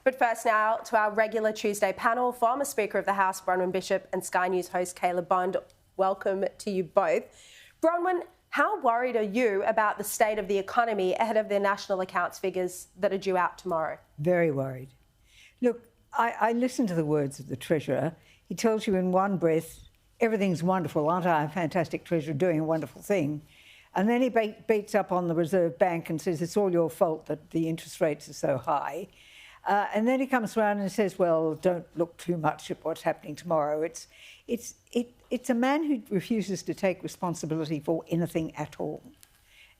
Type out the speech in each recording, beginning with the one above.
But first now to our regular Tuesday panel, former Speaker of the House Bronwyn Bishop and Sky News host Caleb Bond. Welcome to you both. Bronwyn, how worried are you about the state of the economy ahead of the national accounts figures that are due out tomorrow? Very worried. Look, I listened to the words of the Treasurer. He tells you in one breath, everything's wonderful, aren't I a fantastic Treasurer doing a wonderful thing? And then he beats up on the Reserve Bank and says it's all your fault that the interest rates are so high. And then he comes around and says, well, don't look too much at what's happening tomorrow. It's a man who refuses to take responsibility for anything at all.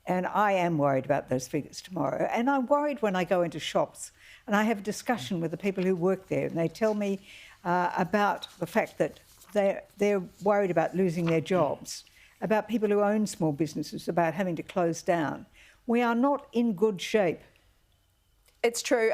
And I am worried about those figures tomorrow. And I'm worried when I go into shops and I have a discussion with the people who work there and they tell me about the fact that they're worried about losing their jobs, about people who own small businesses, about having to close down. We are not in good shape. It's true.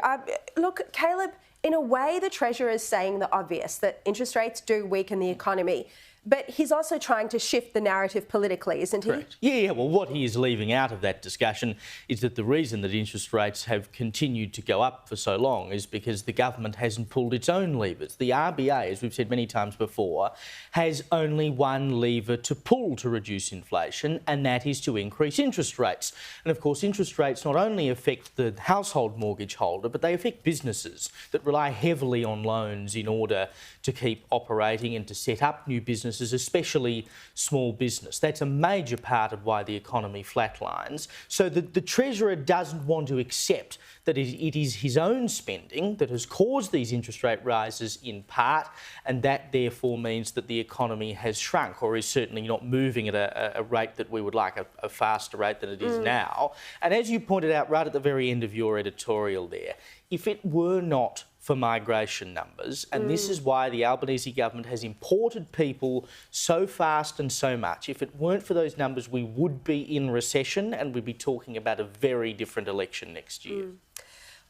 Look, Caleb, in a way, the Treasurer is saying the obvious, that interest rates do weaken the economy. But he's also trying to shift the narrative politically, isn't he? Correct. Yeah, well, what he is leaving out of that discussion is that the reason that interest rates have continued to go up for so long is because the government hasn't pulled its own levers. The RBA, as we've said many times before, has only one lever to pull to reduce inflation, and that is to increase interest rates. And of course, interest rates not only affect the household mortgage holder, but they affect businesses that rely heavily on loans in order to keep operating and to set up new businesses, especially small business. That's a major part of why the economy flatlines. So the Treasurer doesn't want to accept that it is his own spending that has caused these interest rate rises in part, and that therefore means that the economy has shrunk or is certainly not moving at a rate that we would like, a faster rate than it is now. And as you pointed out right at the very end of your editorial there, if it were not for migration numbers, and this is why the Albanese government has imported people so fast and so much. If it weren't for those numbers, we would be in recession and we'd be talking about a very different election next year.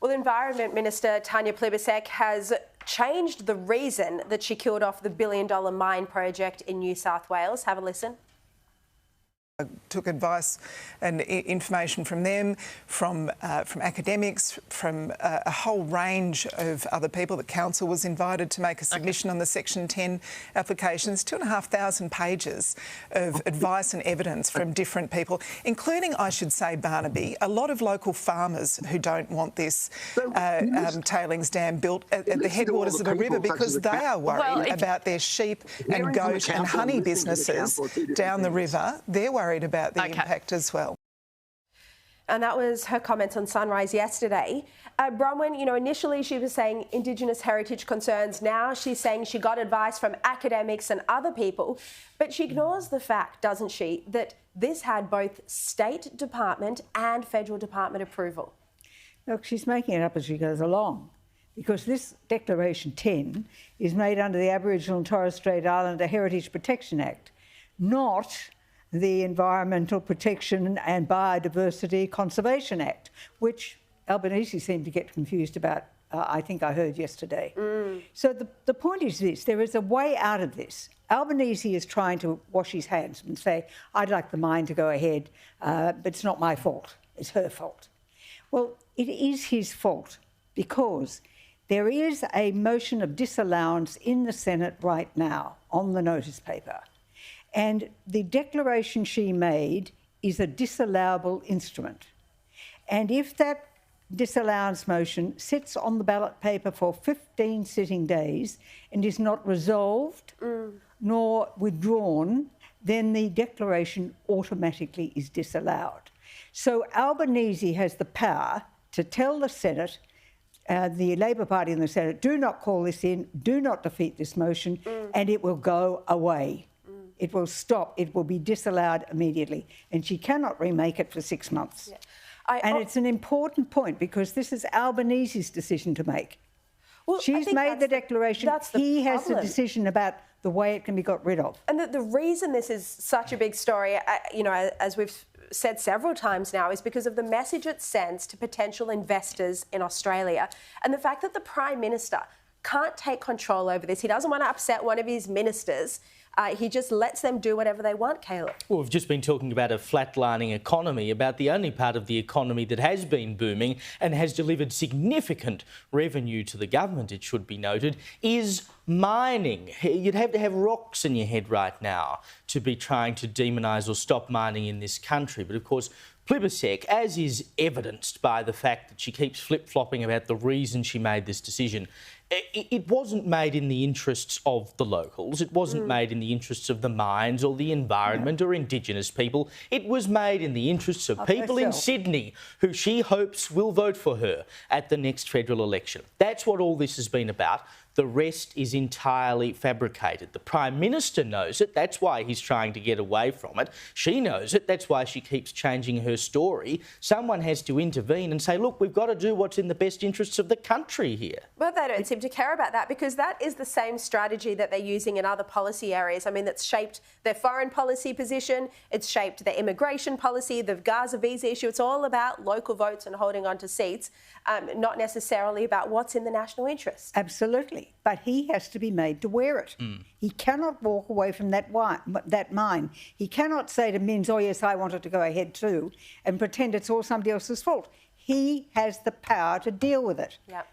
Well, Environment Minister Tanya has changed the reason that she killed off the billion-dollar mine project in New South Wales. Have a listen. I took advice and information from them, from academics, from a whole range of other people. The council was invited to make a submission on the Section 10 applications, 2,500 pages of advice and evidence from different people, including, I should say, Barnaby, a lot of local farmers who don't want this tailings dam built at the headwaters of a river because they are worried about their sheep and goat and honey businesses down the river. They're worried about the impact as well. And that was her comments on Sunrise yesterday. Bronwyn, you know, initially she was saying Indigenous heritage concerns. Now she's saying she got advice from academics and other people. But she ignores the fact, doesn't she, that this had both State Department and Federal Department approval. Look, she's making it up as she goes along, because this Declaration 10 is made under the Aboriginal and Torres Strait Islander Heritage Protection Act, not the Environmental Protection and Biodiversity Conservation Act, which Albanese seemed to get confused about, I think I heard yesterday. So the point is this, there is a way out of this. Albanese is trying to wash his hands and say, I'd like the mine to go ahead, but it's not my fault, it's her fault. Well, it is his fault because there is a motion of disallowance in the Senate right now on the notice paper. And the declaration she made is a disallowable instrument. And if that disallowance motion sits on the ballot paper for 15 sitting days and is not resolved nor withdrawn, then the declaration automatically is disallowed. So Albanese has the power to tell the Senate, the Labor Party in the Senate, do not call this in, do not defeat this motion, and it will go away. It will stop. It will be disallowed immediately. And she cannot remake it for 6 months. And it's an important point because this is Albanese's decision to make. Well, she's made the declaration. He has the decision about the way it can be got rid of. And the reason this is such a big story, you know, as we've said several times now, is because of the message it sends to potential investors in Australia and the fact that the Prime Minister can't take control over this. He doesn't want to upset one of his ministers. He just lets them do whatever they want, Caleb. Well, we've just been talking about a flatlining economy, about the only part of the economy that has been booming and has delivered significant revenue to the government, it should be noted, is mining. You'd have to have rocks in your head right now to be trying to demonise or stop mining in this country. But of course, Plibersek, as is evidenced by the fact that she keeps flip-flopping about the reason she made this decision, it wasn't made in the interests of the locals. It wasn't made in the interests of the mines or the environment or Indigenous people. It was made in the interests of people in Sydney who she hopes will vote for her at the next federal election. That's what all this has been about. The rest is entirely fabricated. The Prime Minister knows it. That's why he's trying to get away from it. She knows it. That's why she keeps changing her story. Someone has to intervene and say, look, we've got to do what's in the best interests of the country here. But they don't seem to care about that, because that is the same strategy that they're using in other policy areas. I mean, that's shaped their foreign policy position. It's shaped their immigration policy, the Gaza visa issue. It's all about local votes and holding on to seats, not necessarily about what's in the national interest. Absolutely. But he has to be made to wear it. He cannot walk away from that mine. He cannot say to Minns, oh, yes, I wanted to go ahead too, and pretend it's all somebody else's fault. He has the power to deal with it. Yeah.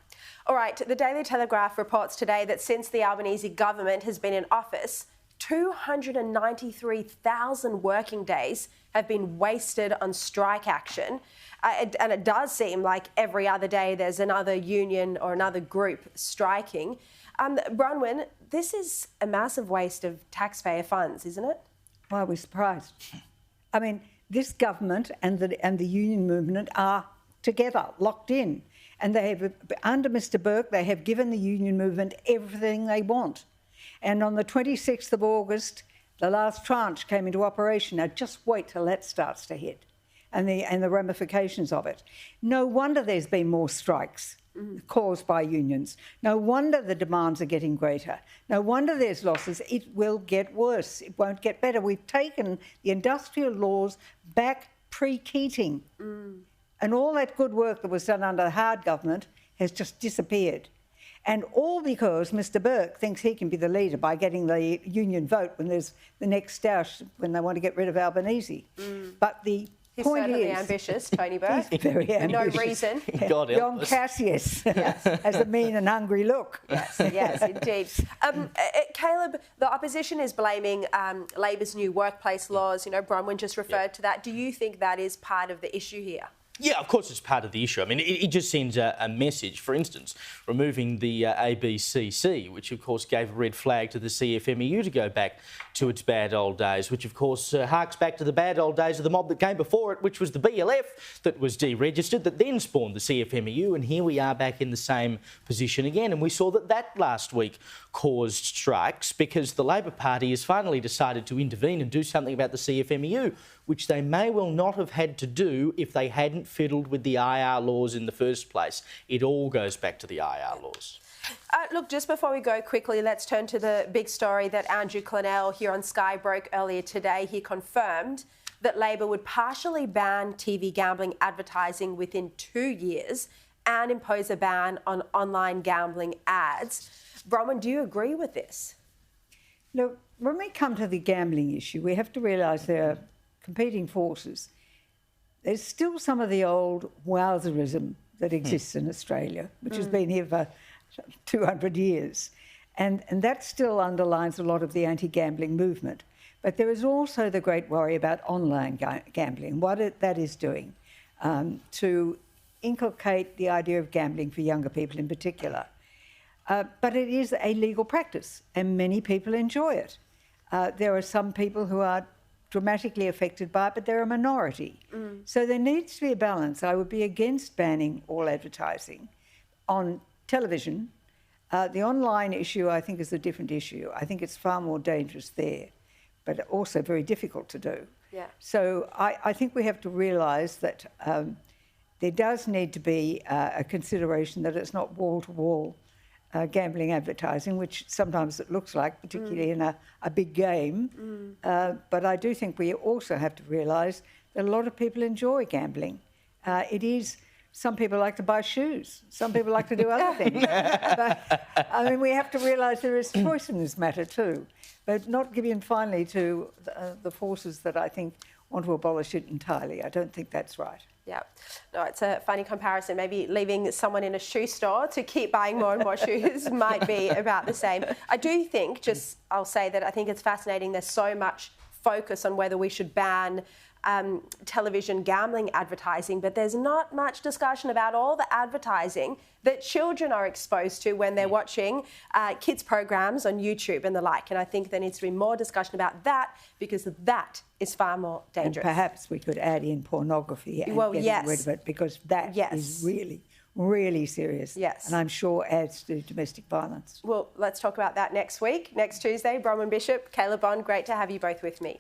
All right, the Daily Telegraph reports today that since the Albanese government has been in office, 293,000 working days have been wasted on strike action. And it does seem like every other day there's another union or another group striking. Bronwyn, this is a massive waste of taxpayer funds, isn't it? Why are we surprised? I mean, this government and the union movement are together, locked in. And they have, under Mr Burke, they have given the union movement everything they want. And on the 26th of August, the last tranche came into operation. Now, just wait till that starts to hit and the ramifications of it. No wonder there's been more strikes caused by unions. No wonder the demands are getting greater. No wonder there's losses. It will get worse. It won't get better. We've taken the industrial laws back pre-Keating. And all that good work that was done under the Howard government has just disappeared. And all because Mr Burke thinks he can be the leader by getting the union vote when there's the next stoush, when they want to get rid of Albanese. But the point certainly is... ambitious, Tony Burke. He's very ambitious. No reason. God help John us. Cassius has a mean and hungry look. Yes, indeed. Caleb, the opposition is blaming Labor's new workplace laws. You know, Bronwyn just referred to that. Do you think that is part of the issue here? Yeah, of course it's part of the issue. I mean, it just sends a message. For instance, removing the ABCC, which of course gave a red flag to the CFMEU to go back to its bad old days, which of course harks back to the bad old days of the mob that came before it, which was the BLF that was deregistered, that then spawned the CFMEU, and here we are back in the same position again. And we saw that last week caused strikes because the Labor Party has finally decided to intervene and do something about the CFMEU, which they may well not have had to do if they hadn't fiddled with the IR laws in the first place. It all goes back to the IR laws. Look, just before we go quickly, let's turn to the big story that Andrew Clennell here on Sky broke earlier today. He confirmed that Labor would partially ban TV gambling advertising within 2 years and impose a ban on online gambling ads. Bronwyn, do you agree with this? Look, when we come to the gambling issue, we have to realise there are competing forces. There's still some of the old wowserism that exists in Australia, which has been here for 200 years. And that still underlines a lot of the anti-gambling movement. But there is also the great worry about online gambling, what that is doing to inculcate the idea of gambling for younger people in particular. But it is a legal practice and many people enjoy it. There are some people who are dramatically affected by it, but they're a minority. So there needs to be a balance. I would be against banning all advertising on television. The online issue, I think, is a different issue. I think it's far more dangerous there, but also very difficult to do. Yeah. So I think we have to realise that there does need to be a consideration that it's not wall-to-wall gambling advertising, which sometimes it looks like, particularly in a big game. But I do think we also have to realise that a lot of people enjoy gambling. It is Some people like to buy shoes. Some people like to do other things. But, I mean, we have to realise there is choice in this matter too, but not give in finally to the forces that I think want to abolish it entirely. I don't think that's right. Yeah, no, it's a funny comparison. Maybe leaving someone in a shoe store to keep buying more and more shoes might be about the same. I do think, I'll say that I think it's fascinating. There's so much focus on whether we should ban television gambling advertising, but there's not much discussion about all the advertising that children are exposed to when they're watching kids' programs on YouTube and the like. And I think there needs to be more discussion about that, because that is far more dangerous. And perhaps we could add in pornography and get rid of it, because that is really, really serious. Yes. And I'm sure adds to domestic violence. Well, let's talk about that next week, next Tuesday. Bronwyn Bishop, Caleb Bond, great to have you both with me.